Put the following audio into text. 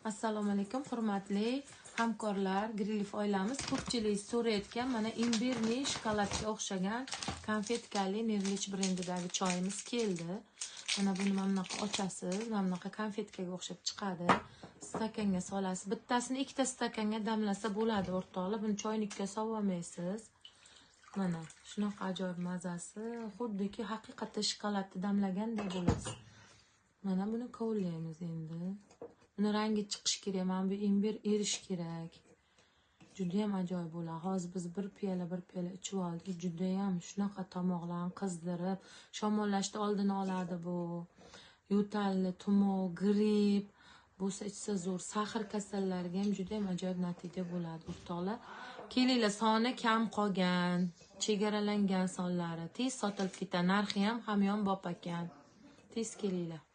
Assalomu alaykum hurmatli hamkorlar, Grillif oilamiz. Ko'pchilik so'rayotgan mana imbirli shokoladga o'xshagan konfetkali Nerlich brendidagi choyimiz keldi. Mana buni mana bunaqa ochasiz, mana bunaqa konfetkaga o'xshab chiqadi. Stakanga solasiz. Bittasini ikkita stakanga damlasa bo'ladi o'rtoqlar. Buni choynikka sololmaysiz. Mana shunaqa ajoyib mazasi, xuddiki haqiqatda shokoladni damlagandek bo'lasiz. Mana buni kovlaymiz endi. Buni rangi chiqish kerak, mana bu imbir erish kerak. Juda ham ajoyib bo'ladi. Hozir biz bir piyola ichib oldik. Juda ham shunaqa tomoqlarni qizdirib, shamollashni oldini oladi bu. Yo'talli, tumov, gripp bo'lsa ichsa zo'r, sahr kasallariga ham juda ham ajoyib natija bo'ladi, o'rtoqlar. Kelinglar, soni kam qolgan, chegaralangan sonlari. Tez sotilib ketadi. Narxi ham hamyon bop ekan. Tez kelinglar.